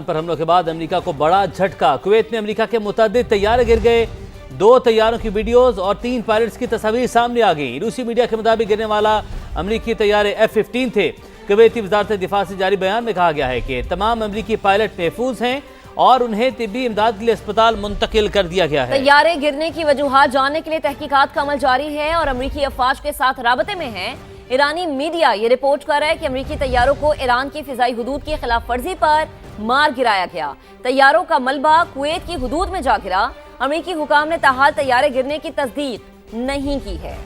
پر حملوں کے بعد امریکہ کو بڑا جھٹکا، کویت میں امریکہ کے متعدد طیارے گر گئے، 2 طیاروں کی ویڈیوز اور 3 پائلٹس کی تصاویر سامنے آ گئیں۔ روسی میڈیا کے مطابق گرنے والا امریکی طیارے F-15 تھے۔ کویتی وزارت دفاع سے جاری بیان میں کہا گیا ہے کہ تمام امریکی پائلٹ محفوظ ہیں اور انہیں طبی امداد کے لیے اسپتال منتقل کر دیا گیا ہے۔ طیارے گرنے کی وجوہات جاننے کے لیے تحقیقات کا عمل جاری ہے اور امریکی افواج کے ساتھ رابطے میں ہیں۔ ایرانی میڈیا یہ رپورٹ کر رہا ہے کہ امریکی طیاروں کو ایران کی فضائی حدود کی خلاف ورزی پر مار گرایا گیا۔ طیاروں کا ملبہ کویت کی حدود میں جا گرا۔ امریکی حکام نے تاحال طیارے گرنے کی تصدیق نہیں کی ہے۔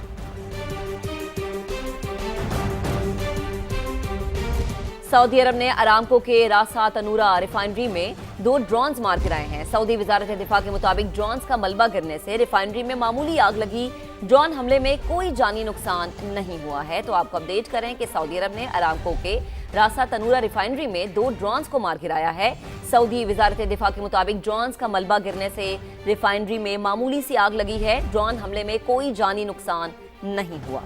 سعودی عرب نے ارامکو کے راسا تنورہ ریفائنری میں 2 ڈرونز مار گرائے ہیں۔ سعودی وزارت دفاع کے مطابق ڈرونز کا ملبہ گرنے سے ریفائنری میں معمولی آگ لگی۔ ڈرون حملے میں کوئی جانی نقصان نہیں ہوا ہے۔ تو آپ کو اپڈیٹ کریں کہ سعودی عرب نے ارامکو کے راسا تنورہ ریفائنری میں 2 ڈرونز کو مار گرایا ہے۔ سعودی وزارت دفاع کے مطابق ڈرونز کا ملبہ گرنے سے ریفائنری میں معمولی سی آگ لگی ہے۔ ڈرون حملے میں کوئی جانی نقصان نہیں ہوا۔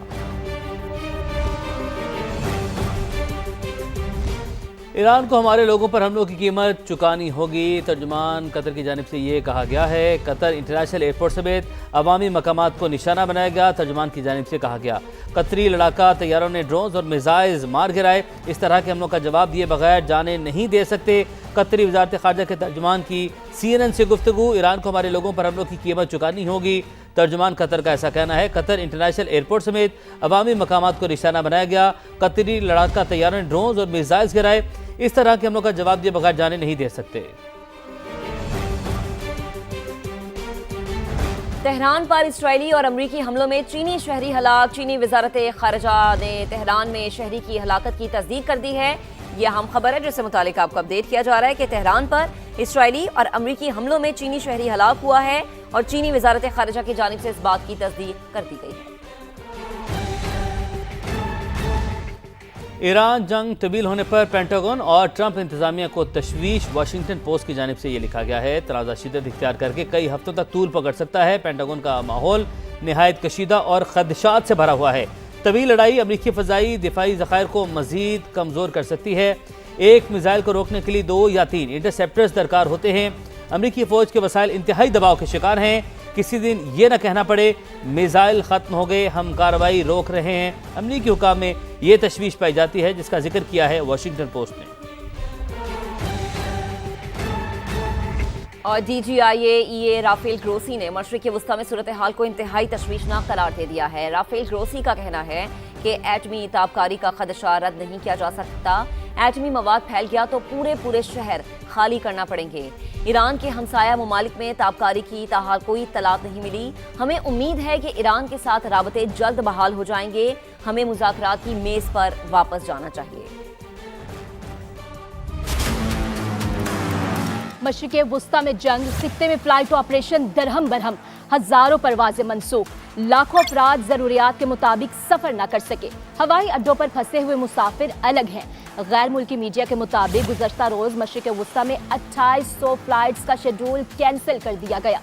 ایران کو ہمارے لوگوں پر حملوں کی قیمت چکانی ہوگی، ترجمان قطر کی جانب سے یہ کہا گیا ہے۔ قطر انٹرنیشنل ایئرپورٹ سمیت عوامی مقامات کو نشانہ بنایا گیا، ترجمان کی جانب سے کہا گیا۔ قطری لڑاکا طیاروں نے ڈرونز اور میزائلز مار گرائے، اس طرح کے حملوں کا جواب دیے بغیر جانے نہیں دے سکتے۔ قطری وزارت خارجہ کے ترجمان کی CNN سے گفتگو، ایران کو ہمارے لوگوں پر حملوں کی قیمت چکانی ہوگی، ترجمان قطر کا ایسا کہنا ہے۔ قطر انٹرنیشنل ایئرپورٹ سمیت عوامی مقامات کو نشانہ بنایا گیا، قطری لڑاکا طیاروں نے ڈرونز اور میزائلز گرائے، اس طرح کے حملوں کا جواب دیے بغیر جانے نہیں دے سکتے۔ تہران پر اسرائیلی اور امریکی حملوں میں چینی شہری ہلاک۔ چینی وزارت خارجہ نے تہران میں شہری کی ہلاکت کی تصدیق کر دی ہے۔ یہ اہم خبر ہے جس سے متعلق آپ کو اپڈیٹ کیا جا رہا ہے کہ تہران پر اسرائیلی اور امریکی حملوں میں چینی شہری ہلاک ہوا ہے اور چینی وزارت خارجہ کی جانب سے اس بات کی تصدیق کر دی گئی ہے۔ ایران جنگ طویل ہونے پر پینٹاگون اور ٹرمپ انتظامیہ کو تشویش، واشنگٹن پوسٹ کی جانب سے یہ لکھا گیا ہے۔ تنازع شدت اختیار کر کے کئی ہفتوں تک طول پکڑ سکتا ہے۔ پینٹاگون کا ماحول نہایت کشیدہ اور خدشات سے بھرا ہوا ہے۔ طویل لڑائی امریکی فضائی دفاعی ذخائر کو مزید کمزور کر سکتی ہے۔ ایک میزائل کو روکنے کے لیے 2 یا 3 انٹرسیپٹرز درکار ہوتے ہیں۔ امریکی فوج کے وسائل انتہائی دباؤ کے شکار ہیں۔ کسی دن یہ نہ کہنا پڑے میزائل ختم ہو گئے، ہم کارروائی روک رہے ہیں۔ امریکی حکام میں یہ تشویش پائی جاتی ہے جس کا ذکر کیا ہے واشنگٹن پوسٹ نے۔ اور DGIA رافیل گروسی نے مشرق وسطی میں صورتحال کو انتہائی تشویشناک قرار دے دیا ہے۔ رافیل گروسی کا کہنا ہے کہ ایٹمی تابکاری کا خدشہ رد نہیں کیا جا سکتا۔ ایٹمی مواد پھیل گیا تو پورے شہر خالی کرنا پڑیں گے۔ ایران کے ہمسایہ ممالک میں تابکاری کی تاحال کوئی اطلاعات نہیں ملی۔ ہمیں امید ہے کہ ایران کے ساتھ رابطے جلد بحال ہو جائیں گے۔ ہمیں مذاکرات کی میز پر واپس جانا چاہیے۔ مشرق وسطی میں جنگ، خطے میں فلائٹ آپریشن درہم برہم، ہزاروں پروازیں منسوخ، لاکھوں افراد ضروریات کے مطابق سفر نہ کر سکے۔ ہوائی اڈوں پر پھنسے ہوئے مسافر الگ ہیں۔ غیر ملکی میڈیا کے مطابق گزشتہ روز مشرق وسطی میں 2800 فلائٹس کا شیڈول کینسل کر دیا گیا۔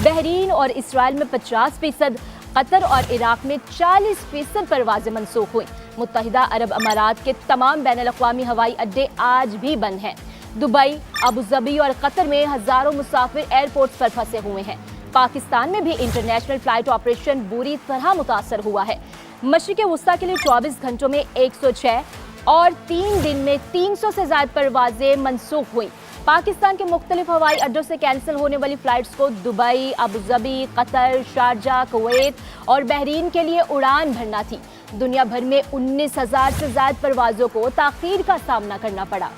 بحرین اور اسرائیل میں 50%، قطر اور عراق میں 40% پروازیں منسوخ ہوئیں۔ متحدہ عرب امارات کے تمام بین الاقوامی ہوائی اڈے آج بھی بند ہیں۔ دبئی، ابوظہبی اور قطر میں ہزاروں مسافر ایئرپورٹس پر پھنسے ہوئے ہیں۔ پاکستان میں بھی انٹرنیشنل فلائٹ آپریشن بری طرح متاثر ہوا ہے۔ مشرق وسطی کے لیے 24 گھنٹوں میں 106 اور 3 دن میں 300 سے زائد پروازیں منسوخ ہوئیں۔ پاکستان کے مختلف ہوائی اڈوں سے کینسل ہونے والی فلائٹس کو دبئی، ابوظہبی، قطر، شارجہ، کویت اور بحرین کے لیے اڑان بھرنا تھی۔ دنیا بھر میں 19,000 سے زائد پروازوں کو تاخیر کا سامنا کرنا پڑا۔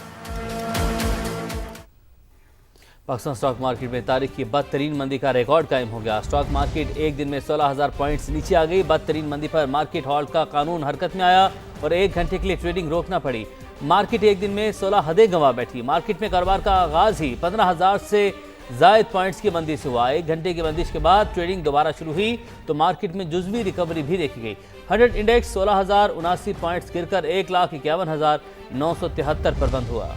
پاکستان سٹاک مارکیٹ میں تاریخ کی بدترین مندی کا ریکارڈ قائم ہو گیا۔ سٹاک مارکیٹ ایک دن میں 16,000 پوائنٹس نیچے آ گئی۔ بدترین مندی پر مارکیٹ ہالٹ کا قانون حرکت میں آیا اور 1 گھنٹے کے لیے ٹریڈنگ روکنا پڑی۔ مارکیٹ ایک دن میں 16 حدیں گنوا بیٹھی۔ مارکیٹ میں کاروبار کا آغاز ہی 15,000 سے زائد پوائنٹس کی مندی سے ہوا۔ 1 گھنٹے کی بندش کے بعد ٹریڈنگ دوبارہ شروع ہوئی تو مارکیٹ میں جزوی ریکوری بھی دیکھی گئی۔ 100 انڈیکس 16,079 پوائنٹس گر کر 1,51,973 پر بند ہوا۔